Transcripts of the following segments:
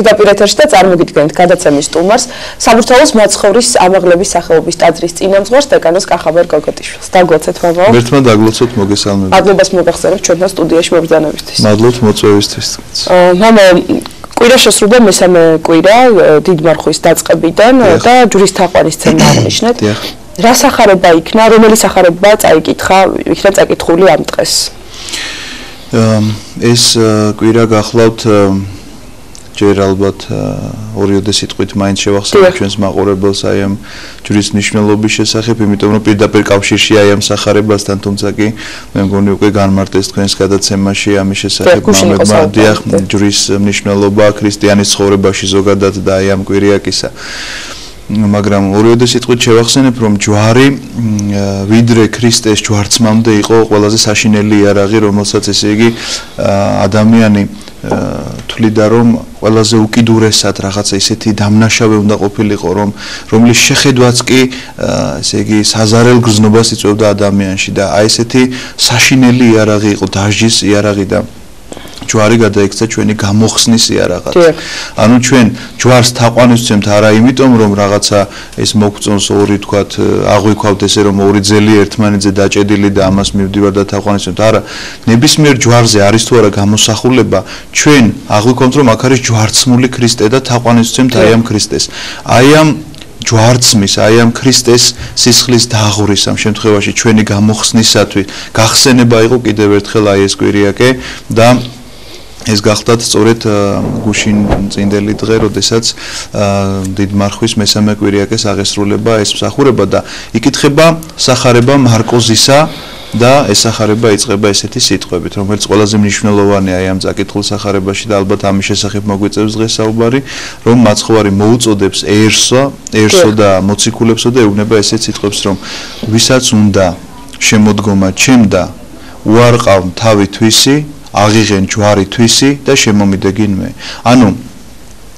პირდაპირ ეთერში და წარმოგიდგენთ გადაცემის სტუმარს, საბურთალოს მაცხოვრის ამაღლების სახელობის ტაძრის წინამძღვარს დეკანოს კახაბერ გოგოტიშვილს. დაგლოცეთ მამაო. ერთმანეთ დაგლოცოთ მოგესალმებით. მადლობას მოგახსენებთ ჩვენთან სტუდიაში მობრძანებისთვის. მადლობთ მოწვევისთვის. მამაო, კვირა შესრულდა მესამე კვირა დიდმარხვის დაწყებიდან და ჯვრის თაყვანისცემა აღნიშნეთ. რა სახარება იქნა, რომელი სახარება წაიკითხა, იქნა წაკითხული ამ დღეს? ეს კვირა გახლავთ ჯერ ალბათ ორიოდე სიტყვით მაინც შევახსენებ ჩვენს მაყურებელს აი ამ ჯვრის მნიშვნელობის შესახებ, იმიტომ რომ პირდაპირ კავშირში აი ამ სახარებასთან, თუმცა კი მე მგონი უკვე განმარტეს თქვენს გადაცემაში ამის შესახებ მამებმა ჯვრის მნიშვნელობა ქრისტიანის ცხოვრებაში ზოგადად და აი ამ კვირიაკისა. მაგრამ ორიოდე სიტყვით შევახსენებ, რომ ჯვარი ვიდრე ქრისტეს ჯვარცმამდე იყო ყველაზე საშინელი იარაღი, რომელსაც ესე იგი ადამიანი თვლიდა, რომ ყველაზე უკიდურესად რაღაცა ისეთი დამნაშავე უნდა ყოფილიყო, რომლის შეხედვაც კი ესე იგი საზარელ გრძნობას იწვევდა ადამიანში და აი ესეთი საშინელი იარაღი იყო, დაჟის იარაღი და ჯვარი გადაიქცა ჩვენი გამოხსნის იარაღად. ანუ ჩვენ ჯვარს თაყვანისცემთ არა იმიტომ, რომ რაღაცა ეს მოგწონს ორი თქვათ აღვიქვავთ ესე რომ ორი ძელი ერთმანეთზე დაჭედილი და ამას მივდივარ და თაყვანისცემთ. არა, ნებისმიერ ჯვარზე არის თუ არა გამოსახულება, ჩვენ აღვიქვავთ რომ აქ არის ჯვარცმული ქრისტე და თაყვანისცემთ აი ამ ქრისტეს. აი ამ ჯვარცმის, აი ამ ქრისტეს სისხლის დაღურის ამ შემთხვევაში ჩვენი გამოხსნისათვის გახსენება იყო კიდევ ერთხელ აი ეს კვირიაკე და ეს გახლავთ სწორედ გუშინ წინდელი დღე, როდესაც დიდმარხვის მესამე კვირიაკეს აღესრულება ეს მსახურება და იკითხება სახარება მარკოზისა და ეს სახარება იწყება ესეთი სიტყვებით, რომელიც ყველაზე მნიშვნელოვანია აი ამ წაკითხულ სახარებაში და ალბათ ამის შესახებ მოგვიწევს დღეს საუბარი, რომ მაცხოვარი მოუწოდებს ერსო და მოციქულებსო და ეუბნება ესეთ სიტყვებს, რომ ვისაც უნდა შემოდგომა ჩემდა უარყავ თავი თვისი აღიღენ ჯვარი თვისი და შემომიდეგინმე. ანუ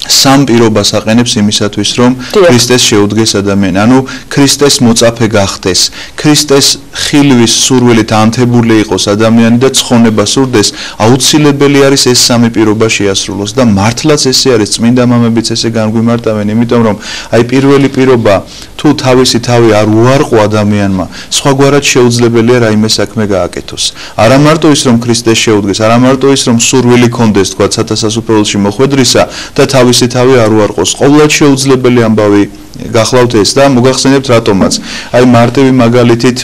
სამ პირობას აყენებს იმისათვის, რომ ქრისტეს შეუდგეს ადამიანი. ანუ ქრისტეს მოწაფე გახდეს, ქრისტეს ხილვის სურვილით ანთებული იყოს ადამიანი და ცხონება სურდეს, აუცილებელი არის ეს სამი პირობა შეასრულოს და მართლაც ესე არის, წმინდა მამებიც ესე განგვიმარტავენ, იმიტომ რომ აი პირველი პირობა თუ თავისი თავი არ უარყო ადამიანმა, სხვაგვარად შეუძლებელია რაიმე საქმე გააკეთოს. არა მარტო ის რომ ქრისტეს შეუდგეს, არა მარტო ის რომ სურვილი კონდეს თქვა სათასასუფეველში მოხვედრისა და თავისი თავი არ უარყოს. ყოვლად შეუძლებელი ამბავი გახლავთ ეს და მოგახსენებთ რატომაც. აი მარტივი მაგალითით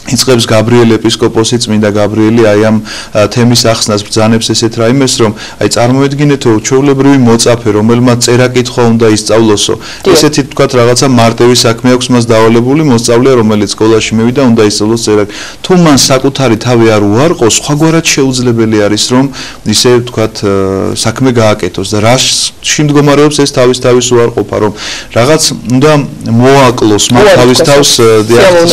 იწყებს გაბრიელ ეპისკოპოსი წმინდა გაბრიელი აი ამ თემის ახსნას ბრძანებს ესეთ რაიმეს, რომ აი წარმოედგინეთო ჩვეულებრივი მოწაფე, რომელმაც წერა-კითხვა უნდა ისწავლოსო. ესეთი თქვათ რაღაცა მარტივი საქმე აქვს მას დავალებული მოსწავლე, რომელიც სკოლაში მივიდა, უნდა ისწავლოს წერა. თუ მან საკუთარი თავი არ უარყოს, სხვაგვარად შეუძლებელი არის, რომ ისე თქვათ საქმე გააკეთოს და რაში მდგომარეობს ეს თავის უარყოფა, რომ რაღაც უნდა მოაკლოს მათ თავის თავს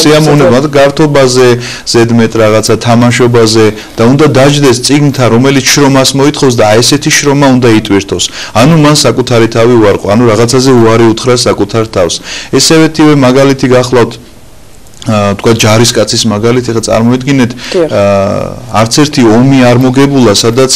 სიამოვნება და გართობა ზედმეტ რაღაცა თამაშობაზე და უნდა დაждდეს წიგნთა, რომელიც შრომას მოითხოვს და აი ესეთი შრომა უნდა იტვირთოს. ანუ მან საკუთარი თავი უარყო, ანუ რაღაცაზე უარი უთხრა საკუთარ თავს. ესევეთივე მაგალითი გახლავთ თქვა ჯარისკაცის მაგალითი, ხა წარმოედგინეთ არც ერთი ომი არ მოგებულა, სადაც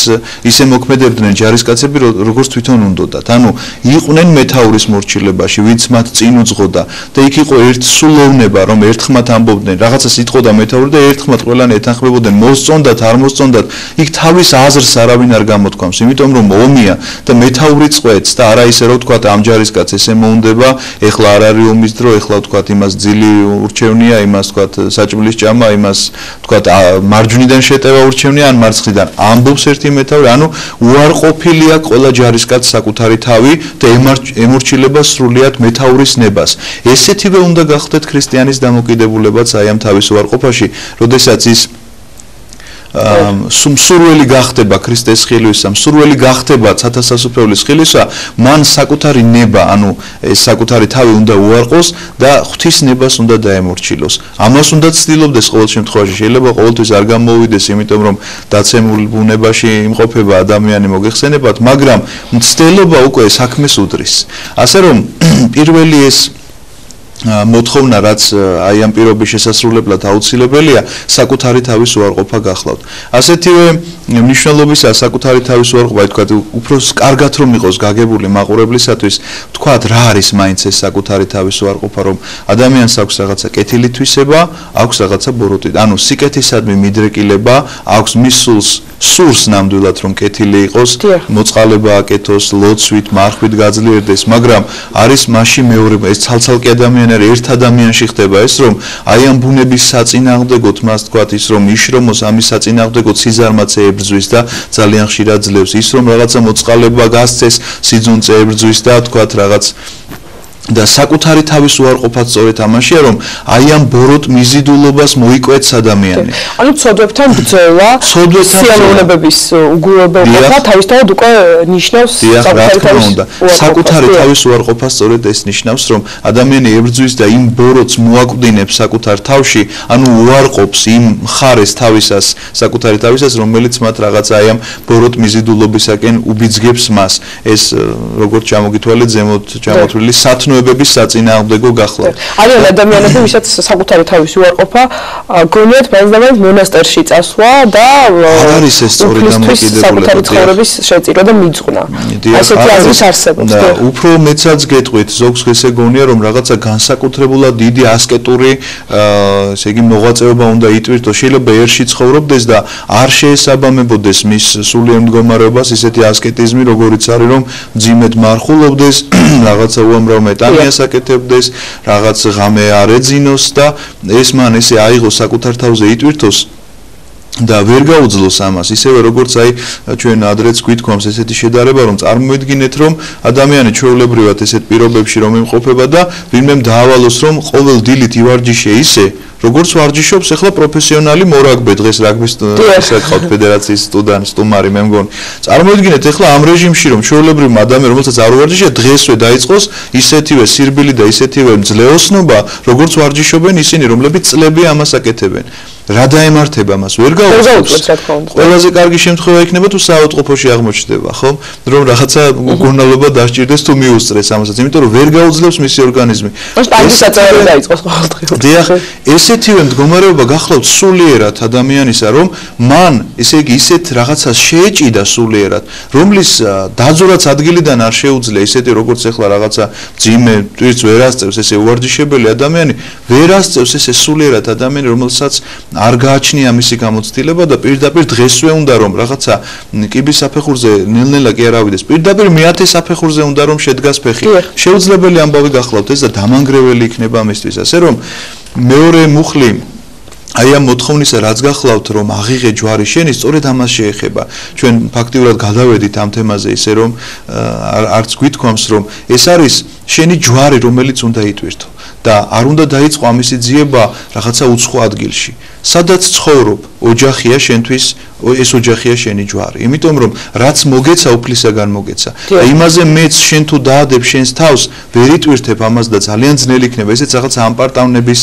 ისე მოქმედებდნენ ჯარისკაცები, როგორც თვითონ უნდოდათ. ანუ იყვნენ მეთაურის მორჩილებაში, ვინც მათ წინ უძღოდა და იქ იყო ერთ სულოვნება, რომ ერთხმათ ამბობდნენ, რაღაცა სიტყოდა მეთაური და ერთხმათ ყველანი ეთანხმებოდნენ, მოსწონდათ, არ მოსწონდათ, იქ თავის აზრს არავინ არ გამოთქვამს, იმიტომ რომ ომია და მეთაური წყვეტს და არა ისე რომ თქვა ამ ჯარისკაცს ესე მოუნდება, ეხლა არ არის ომის დრო, ეხლა თქვა იმას ძილი ურჩევნია, იმას თქვათ საჭმლის ჭამა, იმას თქვათ მარჯვნიდან შეტევა ურჩევნია ან მარცხნიდან. ამბობს ერთი მეთაური, ანუ უარყოფილია ყველა ჯარისკაც საკუთარი თავი და ემორჩილება სრულიად მეთაურის ნებას. ესეთივე უნდა გახდეთ ქრისტიანის დამოკიდებულებაც აი ამ თავის უარყოფაში, როდესაც ის სურველი გახდება ქრისტეს ხილვისა, სურველი გახდება სათასასუფეველის ხილვისა, მან საკუთარი ნება, ანუ ეს საკუთარი თავი უნდა უარყოს და ღვთის ნებას უნდა დაემორჩილოს. ამას უნდა ცდილობდეს ყოველ შემთხვევაში. შეიძლება ყოველთვის არ გამოვიდეს, იმიტომ რომ დაცემულ ბუნებაში იმყოფება ადამიანი, მოგეხსენებათ, მაგრამ მცდელობა უკვე საქმეს უდრის. ასე რომ პირველი ეს მოთხოვნა რაც აი ამ პირობის შესასრულებლად აუცილებელია საკუთარი თავის უარყოფა გახლავთ. ასეთივე მნიშვნელობისაა საკუთარი თავის უარყოფა, თქვათ, უფრო კარგად რომ იყოს გაგებული მაყურებლისათვის, თქვათ, რა არის მაინც ეს საკუთარი თავის უარყოფა, რომ ადამიანს აქვს რაღაცა კეთილი თვისება, აქვს რაღაცა ბოროტი, ანუ სიკეთისადმი მიდრეკილება, აქვს მის სურს ნამდვილად რომ კეთილი იყოს, მოწყალება აკეთოს, ლოცვით, მარხვით გაძლიერდეს, მაგრამ არის მასში მეორე, ეს ცალცალკე ადამიანი არის, ერთ ადამიანში ხდება ეს, რომ აი ამ ბუნების საწინააღმდეგოდ მას თქვათ ის რომ იშრომოს, ამის საწინააღმდეგოდ სიზარმაცე ებრძვის და ძალიან ხშირად ძლევს, ის რომ რაღაცა მოწყალება გასცეს, სიძუნწე ებრძვის და თქვათ რაღაც და საკუთარი თავის უარყოფაც სწორედ ამაშია, რომ აი ამ ბოროტ მიზიდულობას მოიკვეთს ადამიანი. ანუ ცოდვებთან ბრძოლა, სიამოვნებების უგულებელობა თავისთავად უკვე ნიშნავს საკუთარი თავის უარყოფას სწორედ ეს ნიშნავს, რომ ადამიანი ებრძვის და იმ ბოროტს მოაკვდინებს საკუთარ თავში, ანუ უარყოფს იმ მხარეს თავისას, საკუთარი თავისას, რომელიც მათ რაღაცა აი ამ ბოროტ მიზიდულობისაკენ უბიძგებს მას. ეს როგორც ჩამოგითვალეთ ზემოთ ჩამოთვლილი სათნოებების საწინააღმდეგო გახლავთ. არიან ადამიანები, ვისაც საკუთარი თავის უარყოფა გონიათ მაინც მონასტერში წასვლა და არის ეს სწორი დამოკიდებულება საკუთარი ცხოვრების შეწირვა და მიძღვნა. ასეთი აზრის არსებობს. და უფრო მეცაც გეტყვით, ზოგს ესე გონია, რომ რაღაცა განსაკუთრებულად დიდი ასკეტური, ესე იგი მოღვაწეობა უნდა იტვირთოს, შეიძლება ერში ცხოვრობდეს და არ შეესაბამებოდეს მის სულიერ მდგომარეობას ისეთი ასკეტიზმი, როგორიც არის, რომ ძიმედ მარხულობდეს, რაღაცა უამრავ მეტანიას აკეთებდეს, რაღაც ღამე არ ეძინოს და ეს მან ესე აიღოს საკუთარ თავზე იტვირთოს და ვერ გაუძლოს ამას, ისევე როგორც აი ჩვენ ადრეც გვითქვამს ესეთი შედარება, რომ წარმოიდგინეთ, რომ ადამიანი ჩვეულებრივად ესეთ პირობებში რომ იმყოფება და ვინმემ დაავალოს, რომ ყოველ დილით ივარჯიშე ისე როგორც ვარჯიშობს ახლა პროფესიონალი მორაგბე დღეს რაგბის საკითხავთ ფედერაციის სტუმარი მე მგონი. წარმოიდგინეთ ახლა ამ რეჟიმში რომ ჩვეულებრივ ადამიანს რომელსაც არ ვარჯიშია დღესვე დაიწყოს ისეთივე სირბილი და ისეთივე ძლეოსნობა როგორც ვარჯიშობენ ისინი რომლებიც წლები ამას აკეთებენ. რა დაემართება მას ვერ გაუძლებს. ყველაზე კარგი შემთხვევა იქნება თუ საავადმყოფოში აღმოჩნდება, ხო? რომ რაღაცა გონალობა დასჭირდეს თუ მიუსწრეს ამასაც, იმიტომ რომ ვერ გაუძლებს მისი ორგანიზმი. ეს საწევრი დაიწყოს ყოველდღიურად. დიახ, ესეთივე მდგომარეობა გახლავთ სულიერად ადამიანისა, რომ მან, ესე იგი, ისეთ რაღაცას შეეჭიდა სულიერად, რომლის დაძვრაც ადგილიდან არ შეუძლია, ისეთი როგორც ახლა რაღაცა ძიმე ტვირთს ვერ ასწევს ესე უვარჯიშებელი ადამიანი, ვერ ასწევს ესე სულიერად ადამიანი, რომელსაც არ გააჩნია მისი გამოცდილება და პირდაპირ დღესვე უნდა რომ რაღაცა კიბის საფეხურზე ნელ-ნელა კი არ ავიდეს. პირდაპირ მე-10 საფეხურზე უნდა რომ შედგას ფეხი. შეუძლებელი ამბავი გახლავთ ეს და დამანგრეველი იქნება ამისთვის, ასე რომ მეორე მუხლი აი ამ მოთხოვნისა რაც გახლავთ რომ აღიღე ჯვარი შენი სწორედ ამას შეეხება. ჩვენ ფაქტიურად გადავედით ამ თემაზე ისე რომ არც გვითქვამს რომ ეს არის შენი ჯვარი რომელიც უნდა იტვირთო და არ უნდა დაიწყო ამისი ძიება რაღაცა უცხო ადგილში. სადაც ცხოვრობ, ოჯახია შენთვის, ეს ოჯახია შენი ჯვარი. იმიტომ რომ რაც მოგეცა უფლისაგან მოგეცა. და იმაზე მეც შენ თუ დაადებ შენს თავს, ვერ იტვირთებ ამას და ძალიან ძნელი იქნება. ესეც რაღაცა ამპარტავნების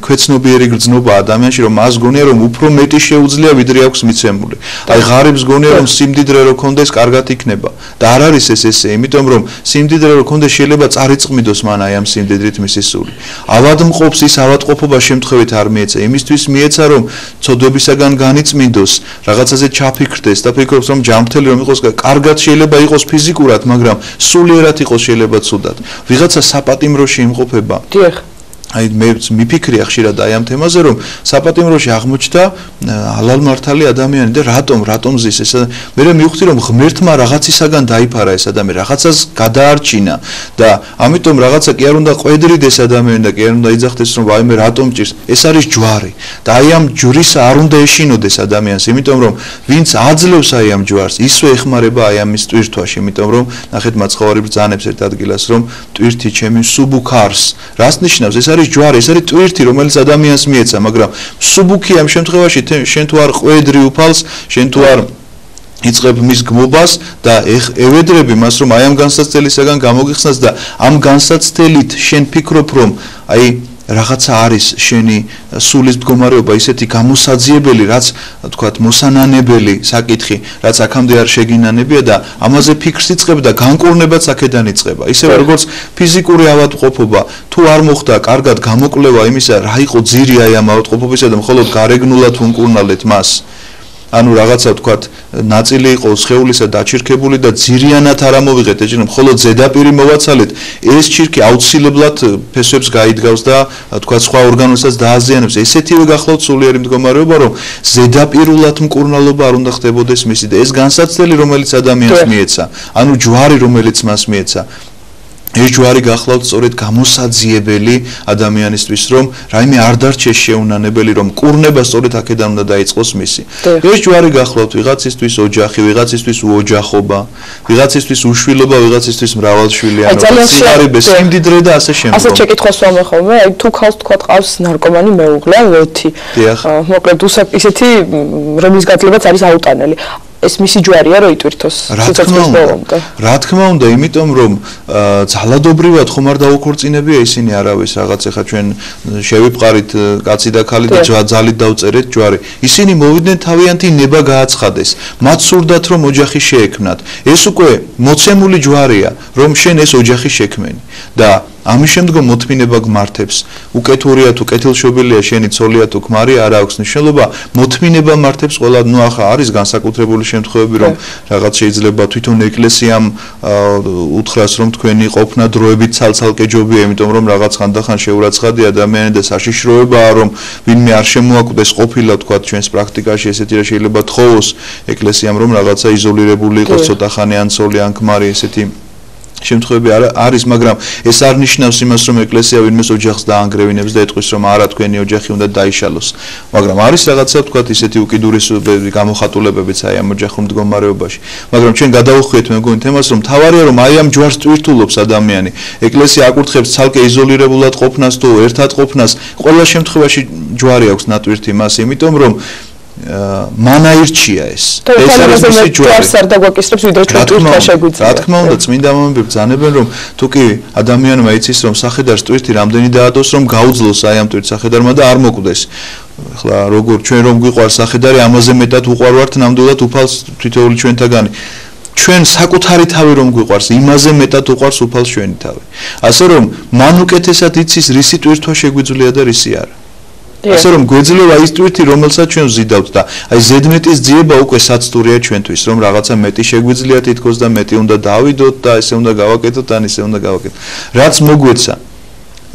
ქვეცნობიერი გრძნობა ადამიანში, რომ მას გონია რომ უფრო მეტი შეუძლია ვიდრე აქვს მიცემული. აი ღარიბს გონია რომ სიმდიდრე რო კონდეს, კარგად იქნება. და არ არის ეს ესე, იმიტომ რომ სიმდიდრე რო კონდეს შეიძლება წარიწყმიდოს მან აი ამ სიმდიდრით მისი სული. ავადმყოფს ის ავადმყოფობა შემთხვევით არ მიეცა, იმისთვის მიეცა რომ ცოდვებისაგან განიწმინდოს, რაღაცაზე ჩაფიქრდეს და ფიქრობს რომ ჯანმრთელი რომ იყოს, კარგად შეიძლება იყოს ფიზიკურად, მაგრამ სულიერად იყოს შეიძლება ცუდად. ვიღაცა საპატიმროში იმყოფება. დიახ. აი მე მიფიქრია ხშირად აი ამ თემაზე რომ საპატიმროში აღმოჩნდა ალალმართალი ადამიანი და რატომ ზის ეს მე მივხვდი რომ ღმერთმა რაღაცისაგან დაიფარა ეს ადამიანი რაღაცას გადაარჩინა და ამიტომ რაღაცა კი არ უნდა ყვედრიდეს ადამიანი და კი არ უნდა იძახდეს რომ ვაიმე რატომ ჭირს ეს არის ჯვარი და აი ამ ჯვრისა არ უნდა ეშინოდეს ადამიანს იმიტომ რომ ვინც აძლევს აი ამ ჯვარს ისვე ეხმარება აი ამის ტვირთვაში იმიტომ რომ ნახეთ მაცხოვარი ბრძანებს ერთ ადგილას რომ ტვირთი ჩემი სუბუქარს რას ნიშნავს ეს არის ჯვარი, ეს არის ტვირთი, რომელიც ადამიანს მიეცა, მაგრამ სუბუქი ამ შემთხვევაში შენ თუ არ ყვედრი უფალს, შენ თუ არ იწყებ მის გმობას და ევედრები მას რომ აი ამ განსაცდელისაგან გამოგიხსნას და ამ განსაცდელით შენ ფიქრობ რომ აი რაღაცა არის შენი სულის მდგომარეობა ისეთი გამოსაძიებელი, რაც თქვათ მოსანანებელი საკითხი, რაც აქამდე არ შეგინანებია და ამაზე ფიქრს იწყებ და განკურნებაც აქედან იწყება. ისევე როგორც ფიზიკური ავადმყოფობა, თუ არ მოხდა კარგად გამოკვლევა იმისა, რა იყო ძირი აი ამ ავადმყოფობისა და მხოლოდ გარეგნულად უნკურნალეთ მას. ანუ რაღაცა თქვათ ნაწილი იყო სხეულისა დაჩირქებული და ძირიანად არ ამოვიღეთ, ეჭირა მხოლოდ ზედაპირი მოვაცალეთ, ეს ჩირქი აუცილებლად ფესვებს გაიდგავს და თქვათ სხვა ორგანოსაც დააზიანებს. ესეთივე გახლავთ სულიერი მდგომარეობა, რომ ზედაპირულად მკურნალობა არ უნდა ხდებოდეს მისი და ეს განსაცდელი, რომელიც ადამიანს მიეცა, ანუ ჯვარი, რომელიც მას მიეცა. ეს ჯვარი გახლავთ სწორედ გამოსაძიებელი ადამიანისთვის, რომ რაიმე არ დარჩეს შეუნანებელი, რომ კურნება სწორედ აქედან უნდა დაიწყოს მისი. ეს ჯვარი გახლავთ ვიღაცისთვის ოჯახი, ვიღაცისთვის უოჯახობა, ვიღაცისთვის უშვილობა, ვიღაცისთვის მრავალშვილიანობა, სიღარიბე, სიმდიდრე და ასე შემდეგ. ასე შეკითხვას ვამე ხოლმე, აი თუ ქალს თქვა ყავს ნარკომანი მეუღლე, ლოთი. მოკლედ ისეთი რომლის გაძლებაც არის აუტანელი. ეს მისი ჯვარია რომ იტვირთოს სიცოცხლის ბოლომდე. რა თქმა უნდა, იმიტომ რომ ძალადობრივად ხომ არ დაუქორწინებია ისინი არავის, რაღაც ეხა ჩვენ შევიფყარით კაცი და ქალი და ძალით დავწერეთ ჯვარი. ისინი მოვიდნენ თავიანთი ნება გააცხადეს. მათ სურდათ რომ ოჯახი შეექმნათ. ეს უკვე მოცემული ჯვარია, რომ შენ ეს ოჯახი შექმენი და ამის შემდგომ მოთმინება გმართებს. უკეთურია თუ კეთილშობილია შენი ცოლია თუ ქმარი არ აქვს მნიშვნელობა. მოთმინება მართებს ყველა, ნუ ახლა არის განსაკუთრებული შემთხვევები, რომ რაღაც შეიძლება თვითონ ეკლესიამ უთხრას, რომ თქვენი ყოფნა დროებით ცალ-ცალკე ჯობია, იმიტომ რომ რაღაც ხანდახან შეურაცხადი ადამიანი და საშიშროებაა, რომ ვინმე არ შემოაკვდეს ყოფილა, თქვა ჩვენს პრაქტიკაში ესეთი რა შეიძლება თხოვოს ეკლესიამ, რომ რაღაცა იზოლირებული იყოს ცოტახანი ან ცოლი ან ქმარი ესეთი შემთხვევები არის, მაგრამ ეს არ ნიშნავს იმას, რომ ეკლესია ვინმეს ოჯახს დაანგრევინებს და ეთქვის, რომ არა თქვენი ოჯახი უნდა დაიშალოს. მაგრამ არის რაღაცა თქვათ ისეთი უკიდურესობები, გამოხატულებებიც აი ამ ოჯახურ მდგომარეობაში. მაგრამ ჩვენ გადავხვიეთ მეგონი თემას, რომ თავარია რომ აი ამ ჯვარს ტვირთულობს ადამიანი. ეკლესია აკურთხებს ცალკე იზოლირებულად ყოფნას თუ ერთად ყოფნას, ყველა შემთხვევაში ჯვარი აქვს ნატვირთი მას, იმიტომ რომ მანაირჩია ეს. ეს არის მისი ჯვარი. არ დაგვაკისრებს ვიდრე ჩვენ ტვირთვა შეგვიძლია. რა თქმა უნდა, წმინდა მომები ბრძანებენ, რომ თუ კი ადამიანმა იცის, რომ სახედარს ტვირთი რამდენი დაადოს, რომ გაუძლოს აი ამ ტვირთ სახედარმა და არ მოკვდეს. ახლა როგორ ჩვენ რომ გვიყვარს სახედარი, ამაზე მეტად უყვარვართ ნამდვილად უფალს თითოეული ჩვენთაგანი. ჩვენ საკუთარი თავი რომ გვიყვარს, იმაზე მეტად უყვარს უფალს ჩვენი თავი. ასე რომ მან უკეთესად იცის, რისი ტვირთვა შეგვიძლია და რისი არა. ასე რომ გვეძლევა ის ტვირთი, რომელსაც ჩვენ ვზიდავთ და აი ზედმეტის ძიება უკვე საცდურია ჩვენთვის, რომ რაღაცა მეტი შეგვიძლია თითქოს და მეტი უნდა დავიდოთ და ესე უნდა გავაკეთოთ, ან ისე უნდა გავაკეთოთ. რაც მოგვეცა,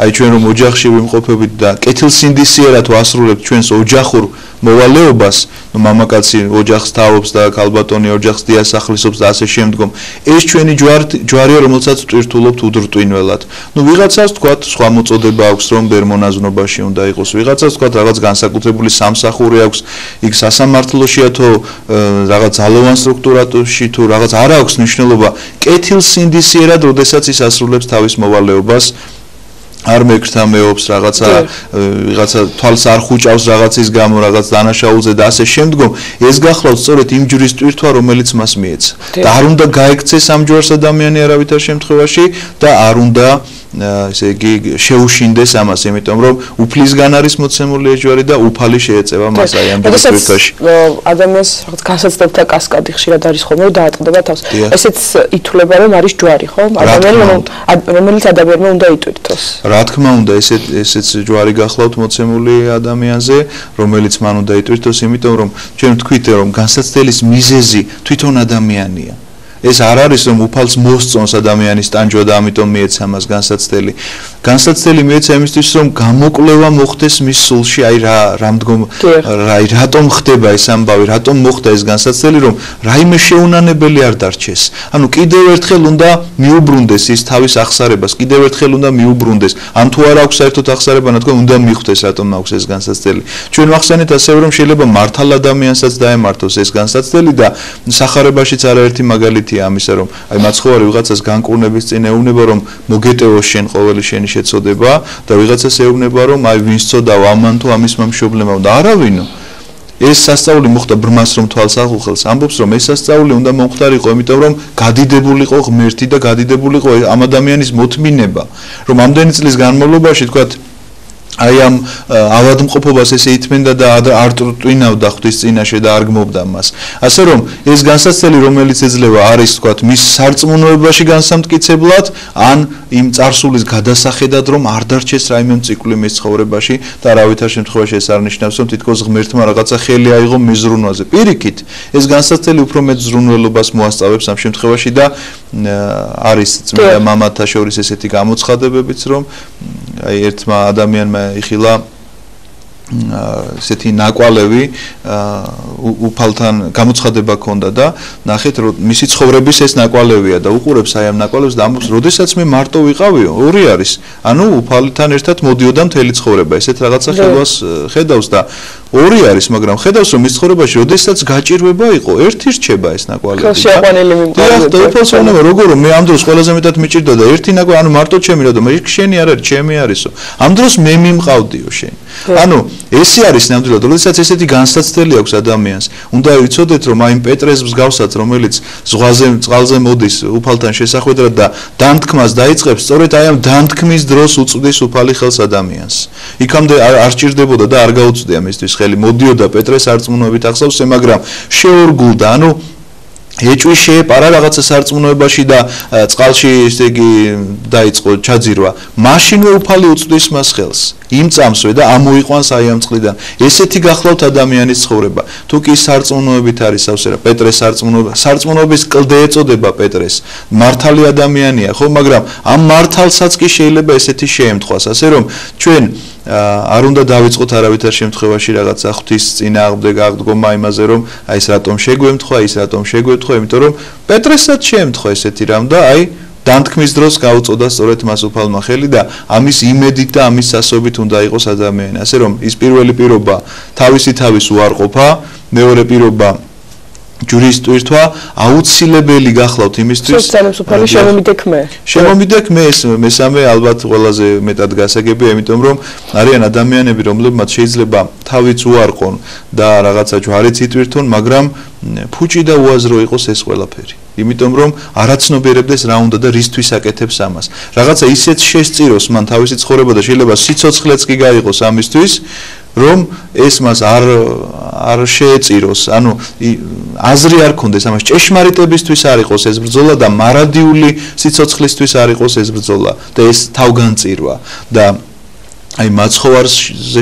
აი ჩვენ რომ ოჯახში ვიმყოფებით და კეთილსინდისიერად ვასრულებთ ჩვენს ოჯახურ მოვალეობას, ნუ მამაკაცი ოჯახს თაობს და ქალბატონი ოჯახს დიასახლისობს და ასე შემდგომ. ეს ჩვენი ჯვარია, რომელსაც ვტვირთულობთ უდრტვინველად. ნუ ვიღაცას თქვათ სხვა მოწოდება აქვს, რომ ბერმონაზვნობაში უნდა იყოს, ვიღაცას თქვათ რაღაც განსაკუთრებული სამსახური აქვს, იქ სასამართლოშია თუ რაღაც ძალოვან სტრუქტურაში თუ რაღაც არ აქვს მნიშვნელობა. კეთილსინდისიერად, როდესაც ის ასრულებს თავის მოვალეობას, არ მეკრთამეობს რაღაცა თვალს არ ხუჭავს რაღაცის გამო, რაღაც დანაშაულზე და ასე შემდგომ, ეს გახლავთ სწორედ იმ ჯვრის ტვირთვა, რომელიც მას მიეცა. და არ უნდა გაექცეს ამ ჯვარს ადამიანი არავითარ შემთხვევაში და არ უნდა ესე იგი შეუშინდეს ამას, იმიტომ რომ უფლისგან არის მოცემული ეს ჯვარი და უფალი შეეწევა მას აი ამ ჯვრის ტვირთვაში. ადამიანს რაღაც განსაცდელთა კასკადი ხშირად არის ხოლმე, რომ დაატყდება თავს. ესეც ითვლება, რომ არის ჯვარი, ხო? რომელიც ადამიანმა უნდა იტვირთოს. რა თქმა უნდა, ესეც ჯვარი გახლავთ მოცემული ადამიანზე, რომელიც მან უნდა იტვირთოს, იმიტომ რომ ჩვენ ვთქვით, რომ განსაცდელის მიზეზი თვითონ ადამიანია. ეს არ არის რომ უფალს მოსწონს ადამიანის ტანჯვა და ამიტომ მიეცა მას განსაცდელი. განსაცდელი მიეცა იმისთვის, რომ გამოკვლევა მოხდეს მის სულში, აი რატომ ხდება ეს ამბავი, რატომ მოხდა ეს განსაცდელი, რომ რაიმე შეუნანებელი არ დარჩეს. ანუ კიდევ ერთხელ უნდა მიუბრუნდეს ის თავის აღსარებას, კიდევ ერთხელ უნდა მიუბრუნდეს. ან თუ არ აქვს საერთოდ აღსარება, ნათქვამი უნდა მიხვდეს, რატომ აქვს ეს განსაცდელი. ჩვენ ვახსენეთ ასევე, რომ შეიძლება მართალ ადამიანსაც დაემართოს ეს განსაცდელი და სახარებაშიც არაერთი მაგალითი ამისა, რომ აი მაცხოვარი ვიღაცას განკურნების წინ ეუბნება, რომ მოგეტევოს შენ ყოველი შენი შეცოდება და ვიღაცას ეუბნება, რომ აი ვინც წოდაო ამან თუ ამის მომშობლებმა და არავინო. ეს სასწაული მოხდა ბრმას რომ თვალს ახულხელს, ამბობს რომ ეს სასწაული უნდა მომხდარიყო, იმიტომ რომ გადიდებულიყო ღმერთი და გადიდებულიყო ამ ადამიანის მოთმინება, რომ ამდენი წლის განმავლობაში თქვათ აი ამ ავადმყოფობას ესე ითმენდა და არ ტვინავდა ღვთის წინაშე და არ გმობდა მას. ასე რომ ეს განსაცდელი რომელიც ეძლევა არის თქვათ მის სარწმუნოებაში განსამტკიცებლად ან იმ წარსულის გადასახედად რომ არ დარჩეს რაიმე ციკლი მის ცხოვრებაში და არავითარ შემთხვევაში ეს არ ნიშნავს რომ თითქოს ღმერთმა რაღაცა ხელი აიღო მის ზრუნვაზე. პირიქით ეს განსაცდელი უფრო მეტ ზრუნველობას მოასწავებს ამ შემთხვევაში და არის წმინდა მამათა შორის ესეთი გამოცხადებებიც რომ აი ერთმა ადამიანმა იხილა ესეთი ნაკვალევი უფალთან გამოცხადება ჰქონდა და ნახეთ რომ მისი ცხოვრების ეს ნაკვალევია და უყურებს აი ამ ნაკვალევს და ამბობს როდესაც მე მარტო ვიყავიო ორი არის ანუ უფალთან ერთად მოდიოდა მთელი ცხოვრება ესეთ რაღაცა ხელვას ხედავს და ორი არის მაგრამ ხედავს რომ მის ცხოვრებაში როდესაც გაჭირვება იყო ერთი რჩება ეს ნაკვალევი შეყვანილი მიმყარდა და უფალს ვუნება როგორ მე ამ დროს ყველაზე მეტად მიჭირდა და ერთი ნაკვალევი ანუ მარტო ჩემი რა და მე შენი არ არის ჩემი არისო ამ დროს მე მიმყავდიო შენ ანუ ესე არის ნამდვილად როდესაც ესეთი განსაცდელი აქვს ადამიანს უნდა იცოდეთ რომ აი პეტრეს მსგავსად რომელიც ზღვაზე წყალზე მოდის უფალთან შესახვედრად და დანთქმას დაიწყებს სწორედ აი ამ დანთქმის დროს უწვდის უფალი ხელს ადამიანს იქამდე არ ჭირდებოდა და არ გაუწვდია მისთვის ხელი მოდიოდა პეტრეს არწმუნოებით ახსოვსე მაგრამ შეორგულდა ანუ ეჭვი შეეპარა რაღაცა სარწმუნოებაში და წყალში ესე იგი დაიწყო ჩაძირვა მაშინვე უფალი უწვდის მას ხელს იმწამსვე და ამოიყვანს აი ამ წყლიდან ესეთი გახლავთ ადამიანის ცხოვრება თუ კი სარწმუნოებით არის ავსერა პეტრეს სარწმუნოების კლდე ეწოდება პეტრეს მართალი ადამიანია ხო მაგრამ ამ მართალსაც კი შეიძლება ესეთი შეემთხვას ასე რომ ჩვენ არ უნდა დავიწყოთ არავითარ შემთხვევაში რაღაცა ღვთის წინააღმდეგ აღდგომა იმაზე რომ აი ეს რატომ შეგვემთხვა ის რატომ შეგვემთხვა იმიტომ რომ პეტრესაც შეემთხვა ესეთი რამ და აი დანთქმის დროს გაუწოდა სწორედ მას უფალმა ხელი და ამის იმედით და ამის სასობით უნდა იყოს ადამიანი ასე რომ ის პირველი პირობა თავისი თავის უარყოფა მეორე პირობა ჯურის ტვირთვა აუცილებელი გახლავთ იმისთვის უფალი შემომიდექმე შემომიდექმე ეს მესამე ალბათ ყველაზე მეტად გასაგებია იმიტომ რომ არიან ადამიანები რომლებმაც შეიძლება თავიც უარყონ და რაღაცა ჯვარიც იტვირთონ მაგრამ ფუჭი და უაზრო იყოს ეს ყველაფერი იმიტომ რომ არაცნობიერებდეს რა უნდა და რისთვის აკეთებს ამას რაღაცა ისეთ შესწიროს მან თავისი ცხოვრება და შეიძლება სიცოცხლეც კი გაიღოს ამისთვის რომ ეს მას არ შეეწიროს ანუ აზრი არ ქონდეს ამას ჭეშმარიტებისთვის არ იყოს ეს ბრძოლა და მარადიული სიცოცხლისთვის არ იყოს ეს ბრძოლა და ეს თავგანწირვა და აი მაცხოვარზე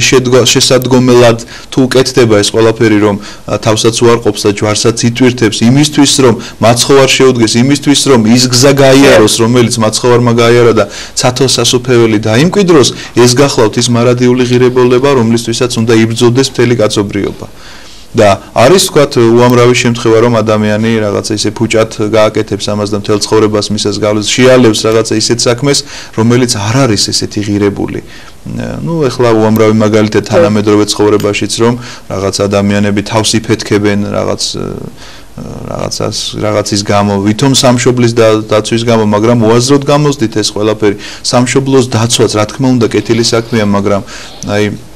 შესადგომელად თუ უკეთდება ეს ყველაფერი რომ თავსაც უარყოფს და ჯვარსაც იტვირთებს იმისთვის რომ მაცხოვარ შეუდგეს იმისთვის რომ ის გზა გაიაროს რომელიც მაცხოვარმა გაიარა და ცათოს სასופველი დაიმკვიდროს ეს გახლავთ ის მარადიული ღირებულება რომლისთვისაც უნდა იბრძოდეს მთელი კაცობრიობა და არის თქვათ უამრავი შემთხვევა რომ ადამიანი რაღაცა ისე ფუჭად გააკეთებს ამას და მთელ ცხოვრებას მისას გავლენს შეალევს რაღაცა ისეთ საქმეს რომელიც არ არის ესეთი ღირებული ну ეხლა უამრავი მაგალითად თანამედროვე ცხოვრებაშიც რომ რაღაც ადამიანები თავს იფეთქებენ რაღაცის გამო ვითომ სამშობლის დაცვის გამო მაგრამ უაზროდ გამოსდით ეს ყველაფერი სამშობლოს დაცვაც რა თქმა უნდა კეთილი საქმეა მაგრამ აი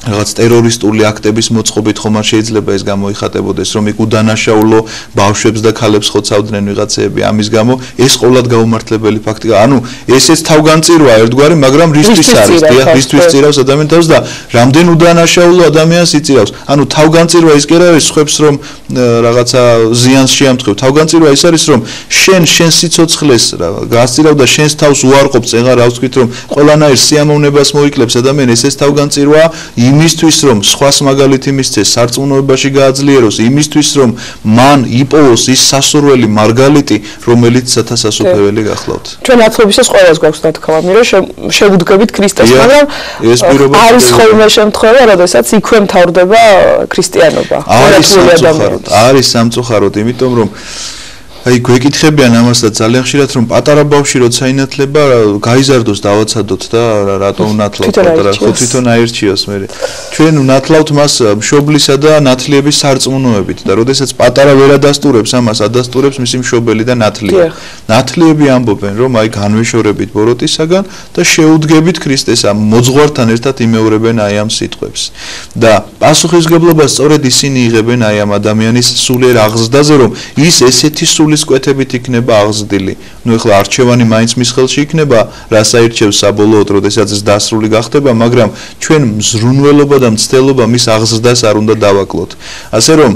რაღაც ტერორისტული აქტების მოწყობით ხომ არ შეიძლება ეს გამოიხატებოდეს რომ იქ უდანაშაულო ბავშვებს და ქალებს ხოცავდნენ ვიღაცეები ამის გამო ეს ყოვლად გაუმართლებელი ფაქტია ანუ ესეც თავგანწირვა ერთგვარი მაგრამ რისთვის არის დიახ რისთვის წირავს ადამიანს თავს და რამდენ უდანაშაულო ადამიანს იწირავს ანუ თავგანწირვა ის კი არის ხებს რომ რაღაცა ზიანს შეამტყევ თავგანწირვა ის არის რომ შენ სიცოცხლეს გასწირავ და შენს თავს უარყოფ წეღარ რა ვთქვით რომ ყველანაირ სიამოვნებას მოიკლებს ადამიანს ეს თავგანწირვა იმისთვის რომ სხვას მაგალითი მისცეს სარწმუნოებაში გააძლიეროს იმისთვის რომ მან იპოვოს ის სასურველი მარგალიტი რომელიც სათასასופველი გახლავთ ჩვენ ათლობისას ყველას გვაქვს ნათქვა მირო შევუდგებით ქრისტეს მაგრამ არის ხოლმე შემთხვევა როდესაც იქვე მთავრდება ქრისტიანობა არის სამწუხაროდ იმიტომ რომ აი გვეკითხებიან ამას და ძალიან ხშირად რომ პატარა ბავშვი როცა ინათლება გაიზარდოს დავაცადოთ და რატო უნათლავთ პატარა ხო თვითონ აირჩიოს მე ჩვენ უნათლავთ მას მშობლისა და ნათლიების სარწმუნოებით და როდესაც პატარა ვერ ადასტურებს ამას ადასტურებს მისი მშობელი და ნათლიები ამბობენ რომ აი განვეშორებით ბოროტისაგან და შეუდგებით ქრისტეს ამ მოძღვართან ერთად იმეორებენ აი ამ სიტყვებს და პასუხისგებლობას სწორედ ისინი იღებენ აი ამ ადამიანის სულიერ აღზრდაზე რომ ის ესეთი სულისკვეთებით იქნება აღზრდილი. ნუ ეხლა არჩევანი მაინც მის ხელში იქნება, რას აირჩევს საბოლოოდ, როდესაც ეს დასრული გახდება, მაგრამ ჩვენ მზრუნველობა და მცდელობა მის აღზრდას არ უნდა დავაკლოთ. ასე რომ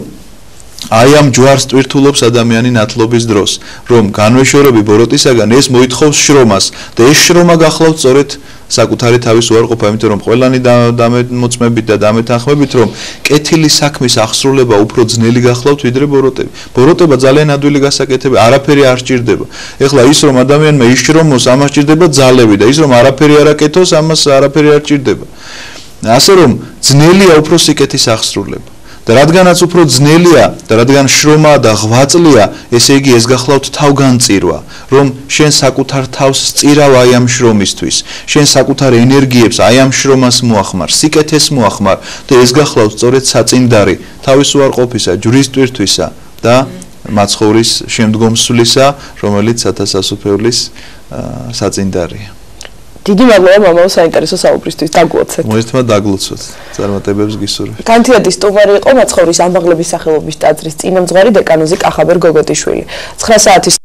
აი ამ ჯვარს ტვირთულობს ადამიანი ნათლობის დროს, რომ განვეშორები ბოროტისაგან ეს მოითხოვს შრომას და ეს შრომა გახლავთ სწორედ საკუთარი თავის უარყოფა, იმიტომ რომ ყველანი დამოწმებით და დამეთანხმებით, რომ კეთილი საქმის აღსრულება უფრო ძნელი გახლავთ ვიდრე ბოროტები. ბოროტება ძალიან ადვილი გასაკეთებია, არაფერი არ სჭირდება. ეხლა ის რომ ადამიანმა იშრომოს, ამას სჭირდება ძალები და ის რომ არაფერი არ აკეთოს, ამას არაფერი არ სჭირდება. ასე რომ ძნელია უფრო სიკეთის აღსრულება. და რადგანაც უფრო ძნელია და რადგან შრომა და ღვაწლია, ესე იგი ეს გახლავთ თავგანწირვა, რომ შენ საკუთარ თავს სწირავ აი ამ შრომისთვის, შენ საკუთარ ენერგიებს აი ამ შრომას მოახმარ, სიკეთეს მოახმარ და ეს გახლავთ სწორედ საწინდარი თავის უარყოფისა, ჯვრის ტვირთვისა და მაცხოვრის შემდგომსვლისა, რომელიც სათასასუფეველის საწინდარია. დიდი მადლობა მამაო საინტერესო საუბრისთვის, დაგლოცეთ. მოესწმა დაგლოცოთ. წარმატებებს გისურვებთ. კანდიდატის სტუმარი იყო მაცხოვრის ამაღლების სახელობის ტაძრის წინამძღვარი დეკანოზი კახაბერ გოგოტიშვილი. 9 საათის